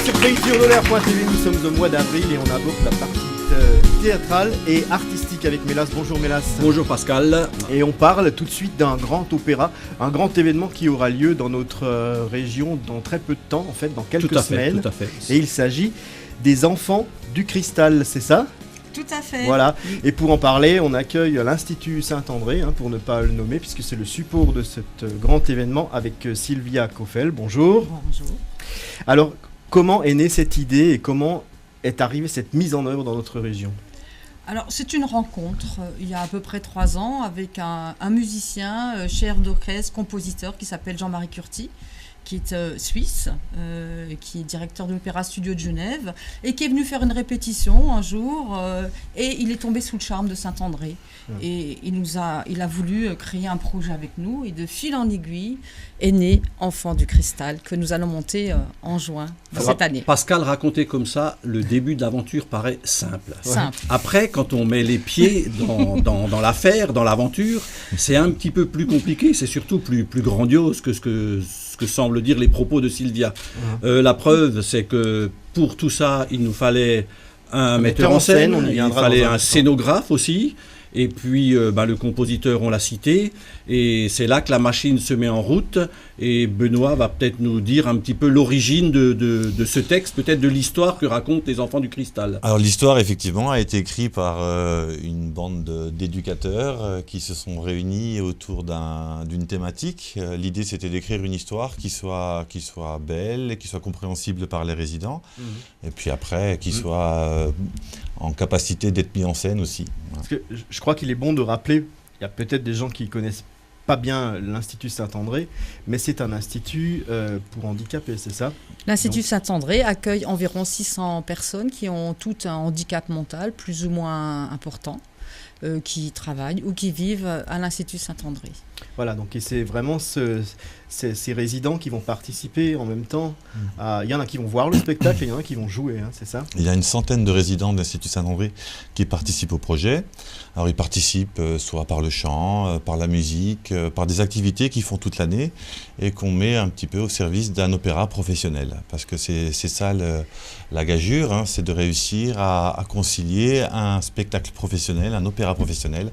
sur pays-de-l'air.tv, nous sommes au mois d'avril et on aborde la partie théâtrale et artistique avec Mélas. Bonjour Mélas. Bonjour Pascal. Et on parle tout de suite d'un grand opéra, un grand événement qui aura lieu dans notre région dans très peu de temps, en fait, dans quelques semaines. Tout à fait. Et il s'agit des Enfants du Cristal, c'est ça ? Tout à fait. Voilà, et pour en parler, on accueille l'Institut Saint-André, pour ne pas le nommer, puisque c'est le support de ce grand événement avec Sylvia Koffel. Bonjour. Bonjour. Alors, comment est née cette idée et comment est arrivée cette mise en œuvre dans notre région ? Alors, c'est une rencontre, il y a à peu près 3 ans, avec un musicien, chef d'orchestre, compositeur, qui s'appelle Jean-Marie Curti, qui est suisse, qui est directeur de l'Opéra Studio de Genève, et qui est venu faire une répétition un jour, et il est tombé sous le charme de Saint-André. Et il a voulu créer un projet avec nous, et de fil en aiguille est né Enfants du Cristal, que nous allons monter en juin de cette année. Pascal, raconté comme ça, le début de l'aventure paraît simple. Simple. Après, quand on met les pieds dans l'affaire, dans l'aventure, c'est un petit peu plus compliqué, c'est surtout plus grandiose que ce que semblent dire les propos de Sylvia. La preuve, c'est que pour tout ça, il nous fallait un metteur en scène, il fallait un scénographe aussi, et puis le compositeur, on l'a cité, et c'est là que la machine se met en route, et Benoît va peut-être nous dire un petit peu l'origine de ce texte, peut-être de l'histoire que racontent les Enfants du Cristal. Alors l'histoire, effectivement, a été écrite par une bande d'éducateurs qui se sont réunis autour d'une thématique. L'idée, c'était d'écrire une histoire qui soit belle et qui soit compréhensible par les résidents, et puis après, qui soit en capacité d'être mis en scène aussi. Parce que je crois qu'il est bon de rappeler, il y a peut-être des gens qui connaissent pas bien l'Institut Saint-André, mais c'est un institut pour handicapés, c'est ça ? L'Institut Saint-André accueille environ 600 personnes qui ont tout un handicap mental plus ou moins important, qui travaillent ou qui vivent à l'Institut Saint-André. Voilà, donc et c'est vraiment ces résidents qui vont participer en même temps. Il y en a qui vont voir le spectacle et il y en a qui vont jouer, c'est ça ? Il y a une centaine de résidents de l'Institut Saint-André qui participent au projet. Alors ils participent soit par le chant, par la musique, par des activités qu'ils font toute l'année et qu'on met un petit peu au service d'un opéra professionnel. Parce que c'est ça la gageure, c'est de réussir à concilier un spectacle professionnel, un opéra professionnel,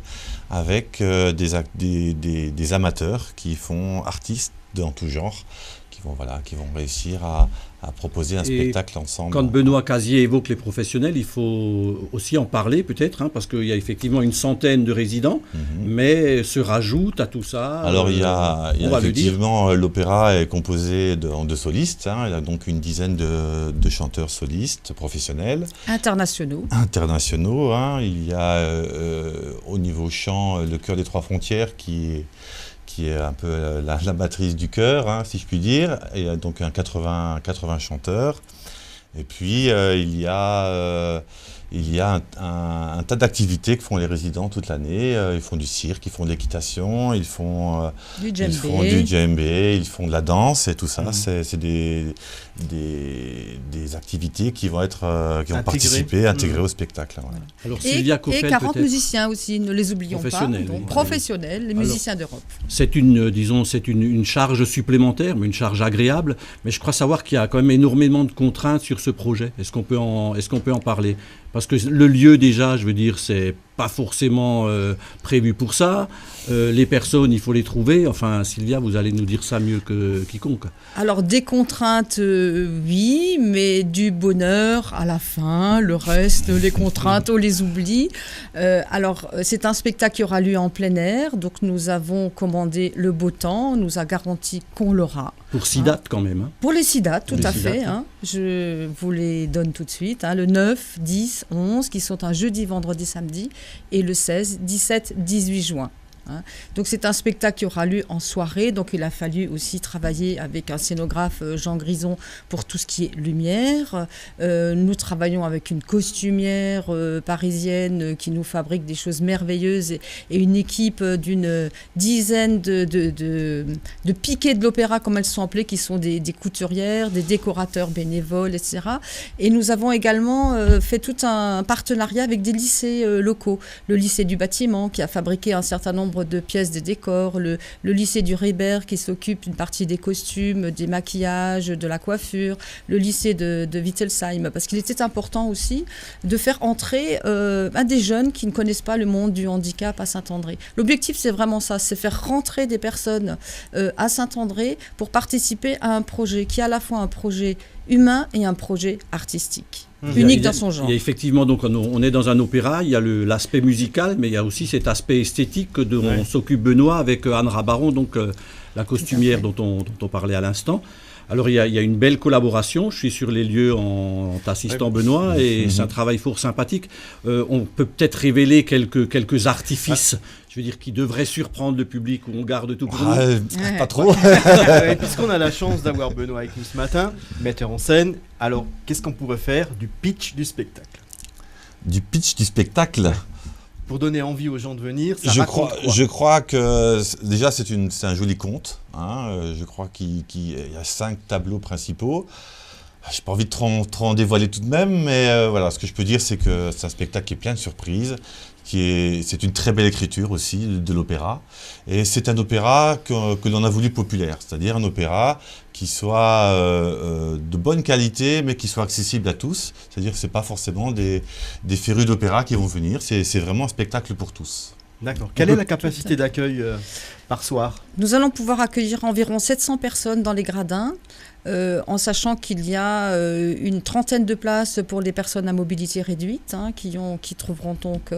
avec des amateurs qui font artistes dans tout genre, qui vont réussir à proposer un spectacle ensemble. Quand Benoît Casier évoque les professionnels, il faut aussi en parler peut-être, parce qu'il y a effectivement une centaine de résidents, mais se rajoute à tout ça... Alors il y a effectivement, l'opéra est composé de solistes, il y a donc une dizaine de chanteurs solistes professionnels. Internationaux, il y a au niveau chant le Chœur des Trois Frontières qui est un peu la matrice du chœur, si je puis dire. Il y a donc 80 chanteurs. Et puis, il y a un tas d'activités que font les résidents toute l'année. Ils font du cirque, ils font de l'équitation, ils font du djembé, ils font de la danse et tout ça. C'est des activités qui vont participer, intégrer au spectacle. Ouais. Alors, Sylvia Koffel, et 40 musiciens aussi, ne les oublions pas. Donc, professionnels, les musiciens d'Europe. C'est une charge supplémentaire, mais une charge agréable. Mais je crois savoir qu'il y a quand même énormément de contraintes sur ce projet. Est-ce qu'on peut en parler ? Parce que le lieu, déjà, je veux dire, c'est pas forcément prévu pour ça. Les personnes, il faut les trouver. Enfin, Sylvia, vous allez nous dire ça mieux que quiconque. Alors, des contraintes, oui, mais du bonheur à la fin. Le reste, les contraintes, on les oublie. C'est un spectacle qui aura lieu en plein air. Donc, nous avons commandé le beau temps. On nous a garanti qu'on l'aura. Pour 6 dates, quand même. Pour les 6 dates, tout à fait. Je vous les donne tout de suite. Le 9, 10, 11, qui sont un jeudi, vendredi, samedi. Et le 16, 17, 18 juin. Donc c'est un spectacle qui aura lieu en soirée, donc il a fallu aussi travailler avec un scénographe, Jean Grison, pour tout ce qui est lumière. Nous travaillons avec une costumière parisienne qui nous fabrique des choses merveilleuses et une équipe d'une dizaine de piquets de l'opéra, comme elles sont appelées, qui sont des couturières, des décorateurs bénévoles, etc. Et nous avons également fait tout un partenariat avec des lycées locaux. Le lycée du bâtiment qui a fabriqué un certain nombre nombre de pièces des décors, le lycée du Rébert qui s'occupe d'une partie des costumes, des maquillages, de la coiffure, le lycée de Wittelsheim, parce qu'il était important aussi de faire entrer des jeunes qui ne connaissent pas le monde du handicap à Saint-André. L'objectif, c'est vraiment ça, c'est faire rentrer des personnes à Saint-André pour participer à un projet qui est à la fois un projet humain et un projet artistique, unique dans son genre. Il y a effectivement, donc, on est dans un opéra, il y a l'aspect musical, mais il y a aussi cet aspect esthétique dont s'occupe Benoît avec Anne Rabaron, donc la costumière dont on parlait à l'instant. Alors il y a une belle collaboration, je suis sur les lieux en t'assistant Benoît, et c'est un travail fort sympathique. On peut peut-être révéler quelques artifices, je veux dire, qui devraient surprendre le public, où on garde tout pour nous. Pas trop. Puisqu'on a la chance d'avoir Benoît avec nous ce matin, metteur en scène, alors qu'est-ce qu'on pourrait faire du pitch du spectacle? Du pitch du spectacle? Pour donner envie aux gens de venir, je crois que déjà c'est un joli conte. Je crois qu'il y a 5 tableaux principaux. Je n'ai pas envie de trop en dévoiler tout de même, mais voilà, ce que je peux dire, c'est que c'est un spectacle qui est plein de surprises. C'est une très belle écriture aussi de l'opéra. Et c'est un opéra que l'on a voulu populaire, c'est-à-dire un opéra qui soit de bonne qualité, mais qui soit accessible à tous. C'est-à-dire que ce n'est pas forcément des férus d'opéra qui vont venir, c'est vraiment un spectacle pour tous. D'accord. Quelle est la capacité d'accueil par soir? Nous allons pouvoir accueillir environ 700 personnes dans les gradins, en sachant qu'il y a une trentaine de places pour les personnes à mobilité réduite, qui trouveront donc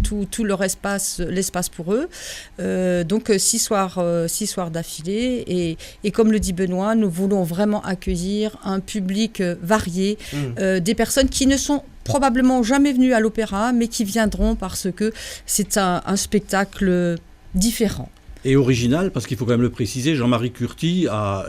tout l'espace pour eux. Donc 6 soirs d'affilée. Et comme le dit Benoît, nous voulons vraiment accueillir un public varié, des personnes qui ne sont probablement jamais venues à l'opéra, mais qui viendront parce que c'est un spectacle différent. Et original, parce qu'il faut quand même le préciser, Jean-Marie Curti a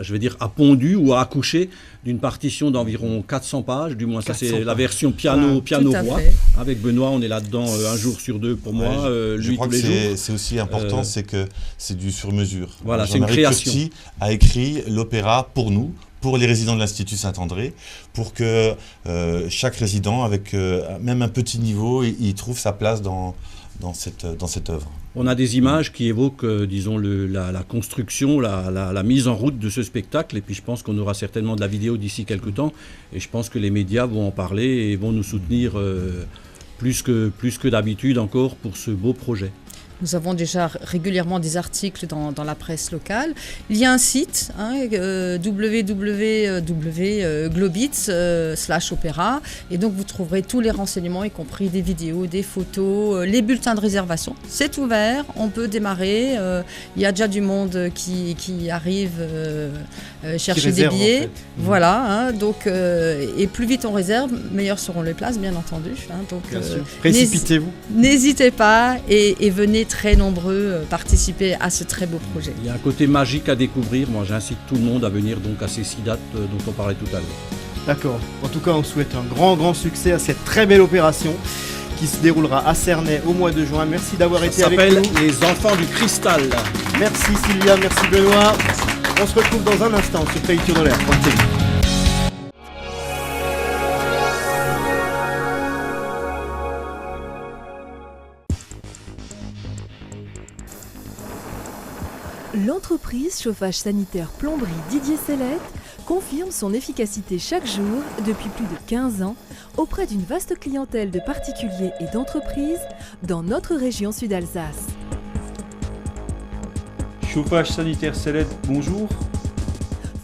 pondu ou a accouché d'une partition d'environ 400 pages, du moins ça c'est la version piano-voix. Avec Benoît, on est là-dedans un jour sur 2 pour moi, lui tous les jours. C'est aussi important, c'est que c'est du sur-mesure. Voilà, c'est une création. Curti a écrit l'opéra pour nous, pour les résidents de l'Institut Saint-André, pour que chaque résident, avec même un petit niveau, il trouve sa place dans cette œuvre. On a des images qui évoquent, disons, la construction, la mise en route de ce spectacle, et puis je pense qu'on aura certainement de la vidéo d'ici quelques temps, et je pense que les médias vont en parler et vont nous soutenir plus que d'habitude encore pour ce beau projet. Nous avons déjà régulièrement des articles dans la presse locale. Il y a un site, www.globits/opéra, et donc vous trouverez tous les renseignements, y compris des vidéos, des photos, les bulletins de réservation. C'est ouvert, on peut démarrer. Il y a déjà du monde qui arrive chercher des billets. En fait. Voilà, donc, et plus vite on réserve, meilleures seront les places, bien entendu. Donc, bien sûr. Précipitez-vous. N'hésitez pas et venez très nombreux participer à ce très beau projet. Il y a un côté magique à découvrir. Moi, j'incite tout le monde à venir donc à ces 6 dates dont on parlait tout à l'heure. D'accord. En tout cas, on souhaite un grand succès à cette très belle opération qui se déroulera à Cernay au mois de juin. Merci d'avoir été avec nous. Ça s'appelle Les Enfants du Cristal. Merci Sylvia, merci Benoît. On se retrouve dans un instant sur Pays-Tour de l'air. L'entreprise chauffage sanitaire plomberie Didier Sellette confirme son efficacité chaque jour depuis plus de 15 ans auprès d'une vaste clientèle de particuliers et d'entreprises dans notre région Sud-Alsace. Chauffage sanitaire Sellette, bonjour.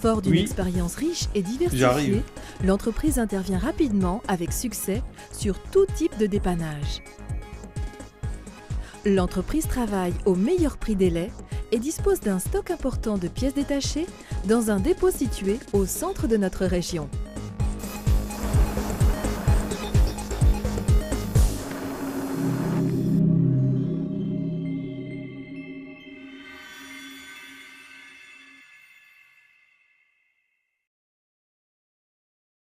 Fort d'une expérience riche et diversifiée, l'entreprise intervient rapidement avec succès sur tout type de dépannage. L'entreprise travaille au meilleur prix délai et dispose d'un stock important de pièces détachées dans un dépôt situé au centre de notre région.